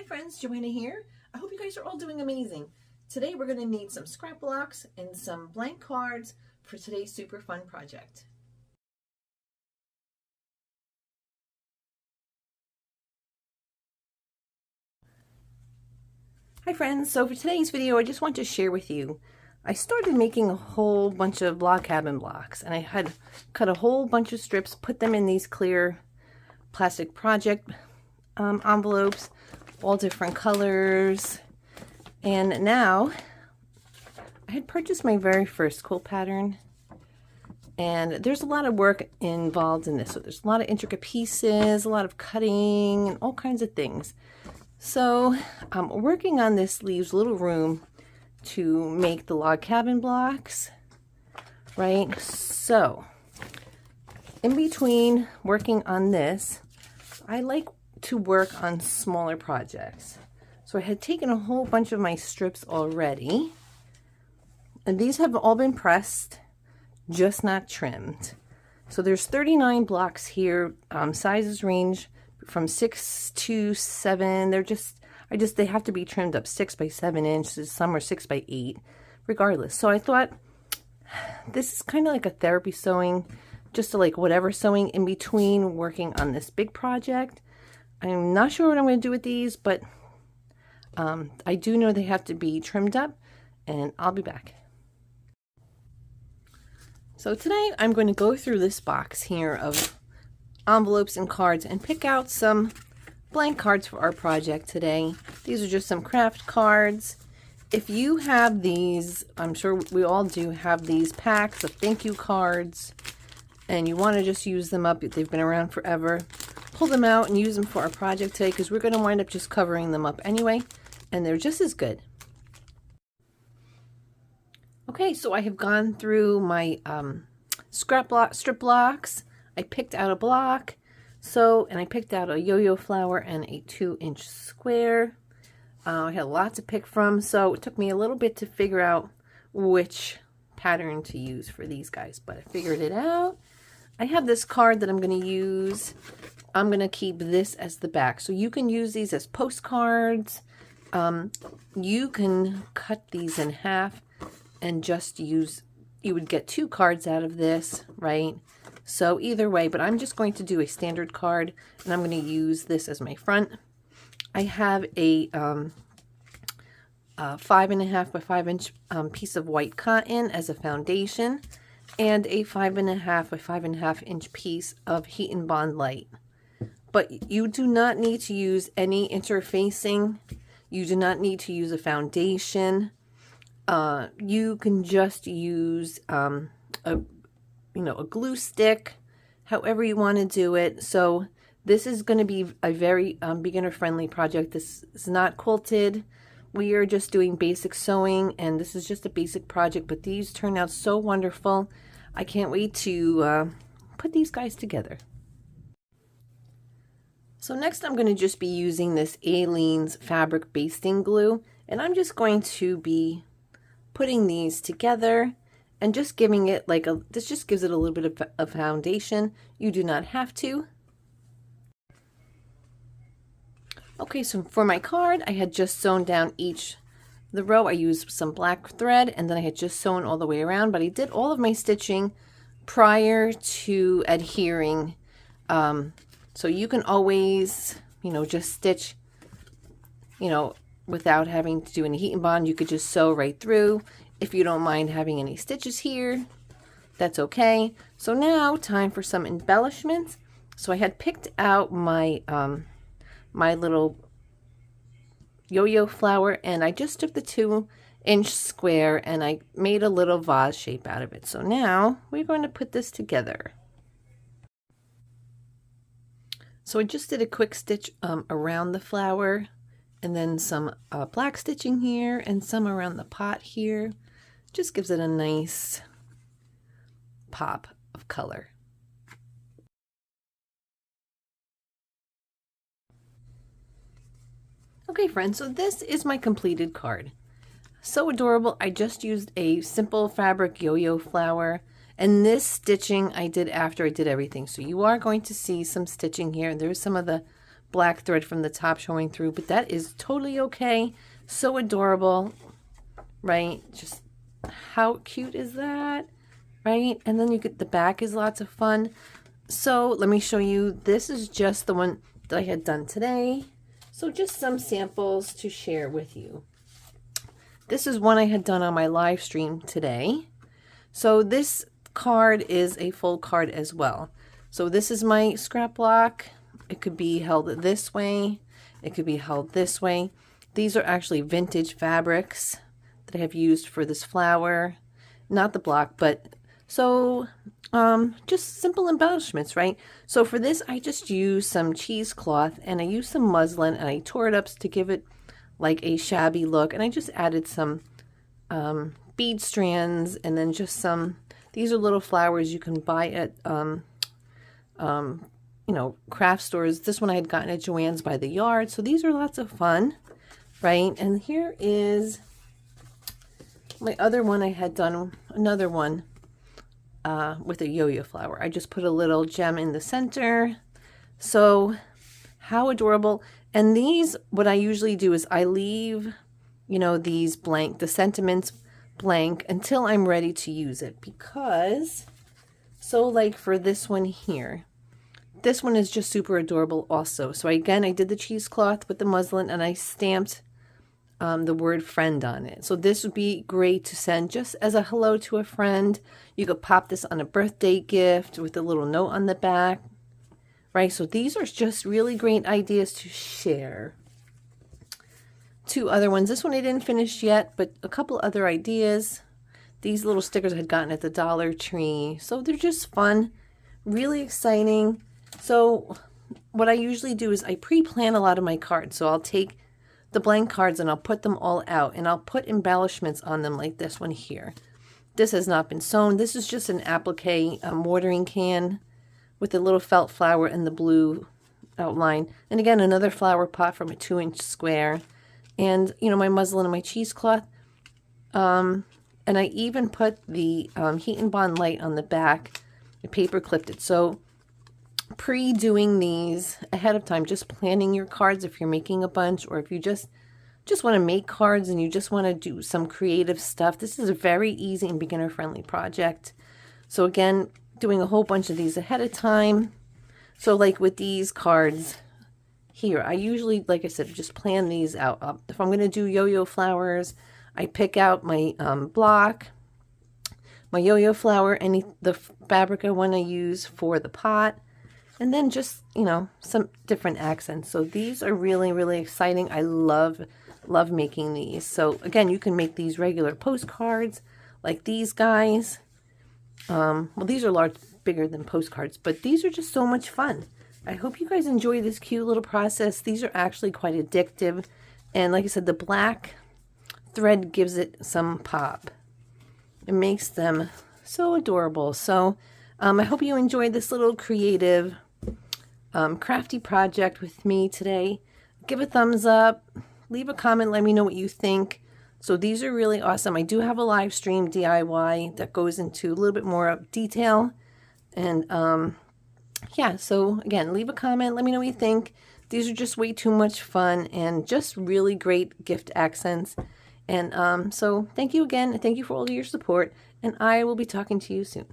friends, Joanna here. I hope you guys are all doing amazing. Today we're going to need some scrap blocks and some blank cards for today's super fun project. Hi friends, so for today's video I just want to share with you, I started making a whole bunch of log cabin blocks, and I had cut a whole bunch of strips, put them in these clear plastic project envelopes, all different colors. And now I had purchased my very first quilt pattern, and there's a lot of work involved in this. So there's a lot of intricate pieces, a lot of cutting, and all kinds of things. So working on this leaves little room to make the log cabin blocks, right? So in between working on this, I like to work on smaller projects. So I had taken a whole bunch of my strips already, and these have all been pressed, just not trimmed. So there's 39 blocks here. Sizes range from 6 to 7. They have to be trimmed up 6 by 7 inches. Some are 6 by 8, regardless. So I thought this is kind of like a therapy sewing, just to like whatever sewing in between working on this big project. I'm not sure what I'm going to do with these, but I do know they have to be trimmed up, and I'll be back. So today I'm going to go through this box here of envelopes and cards and pick out some blank cards for our project today. These are just some craft cards. If you have these, I'm sure we all do have these packs of thank you cards, and you want to just use them up, they've been around forever, pull them out and use them for our project today, because we're going to wind up just covering them up anyway, and they're just as good. Okay, so I have gone through my strip blocks. I picked out a block, and I picked out a yo-yo flower and a 2-inch square. I had a lot to pick from, so it took me a little bit to figure out which pattern to use for these guys, but I figured it out. I have this card that I'm going to use. I'm going to keep this as the back. So you can use these as postcards. You can cut these in half and just use, you would get 2 cards out of this, right? So either way, but I'm just going to do a standard card, and I'm going to use this as my front. I have a 5.5 by 5 inch piece of white cotton as a foundation, and a 5.5 by 5.5 inch piece of Heat and Bond light. But you do not need to use any interfacing. You do not need to use a foundation. You can just use a glue stick, however you want to do it. So this is going to be a very beginner friendly project. This is not quilted. We are just doing basic sewing, and this is just a basic project, but these turn out so wonderful. I can't wait to put these guys together. So next I'm going to just be using this Aleene's fabric basting glue, and I'm just going to be putting these together and just giving it like this just gives it a little bit of a foundation. You do not have to. Okay, so for my card, I had just sewn down the row. I used some black thread, and then I had just sewn all the way around, but I did all of my stitching prior to adhering. So you can always, just stitch, without having to do any heat and bond. You could just sew right through. If you don't mind having any stitches here, that's okay. So now time for some embellishments. So I had picked out my my little yo-yo flower, and I just took the 2-inch square and I made a little vase shape out of it. So now we're going to put this together. So I just did a quick stitch around the flower, and then some black stitching here and some around the pot here. Just gives it a nice pop of color. Okay friends, so this is my completed card. So adorable. I just used a simple fabric yo-yo flower, and this stitching I did after I did everything. So you are going to see some stitching here. There's some of the black thread from the top showing through, but that is totally okay. So adorable, right? Just how cute is that, right? And then you get the back is lots of fun. So let me show you. This is just the one that I had done today. So just some samples to share with you. This is one I had done on my live stream today. So this card is a full card as well. So this is my scrap block. It could be held this way. It could be held this way. These are actually vintage fabrics that I have used for this flower. Not the block, but so just simple embellishments, right? So for this, I just used some cheesecloth and I used some muslin and I tore it up to give it like a shabby look. And I just added some bead strands and then just some, these are little flowers you can buy at, you know, craft stores. This one I had gotten at Joann's by the yard. So these are lots of fun, right? And here is my other one. I had done another one with a yo-yo flower. I just put a little gem in the center. So how adorable. And these, what I usually do is I leave, you know, these blank, the sentiments blank until I'm ready to use it, because so like for this one here, this one is just super adorable also. So again, I did the cheesecloth with the muslin and I stamped the word friend on it. So this would be great to send just as a hello to a friend. You could pop this on a birthday gift with a little note on the back, right? So these are just really great ideas to share. Two other ones. This one I didn't finish yet, but a couple other ideas. These little stickers I had gotten at the Dollar Tree. So they're just fun, really exciting. So what I usually do is I pre-plan a lot of my cards. So I'll take the blank cards and I'll put them all out and I'll put embellishments on them like this one here. This has not been sewn. This is just an applique watering can with a little felt flower and the blue outline. And again, another flower pot from a 2-inch square. And, you know, my muslin and my cheesecloth. And I even put the Heat and Bond light on the back. I paper clipped it. So pre-doing these ahead of time, just planning your cards if you're making a bunch, or if you just want to make cards and you just want to do some creative stuff. This is a very easy and beginner-friendly project. So again, doing a whole bunch of these ahead of time. So like with these cards here, I usually, like I said, just plan these out. If I'm going to do yo-yo flowers, I pick out my block, my yo-yo flower, the fabric I want to use for the pot, and then just, you know, some different accents. So these are really, really exciting. I love making these. So again, you can make these regular postcards like these guys. Well, these are bigger than postcards, but these are just so much fun. I hope you guys enjoy this cute little process. These are actually quite addictive. And like I said, the black thread gives it some pop. It makes them so adorable. So I hope you enjoyed this little creative, crafty project with me today. Give a thumbs up. Leave a comment. Let me know what you think. So these are really awesome. I do have a live stream DIY that goes into a little bit more of detail. And yeah, so again, leave a comment. Let me know what you think. These are just way too much fun and just really great gift accents. And so thank you again. And thank you for all of your support. And I will be talking to you soon.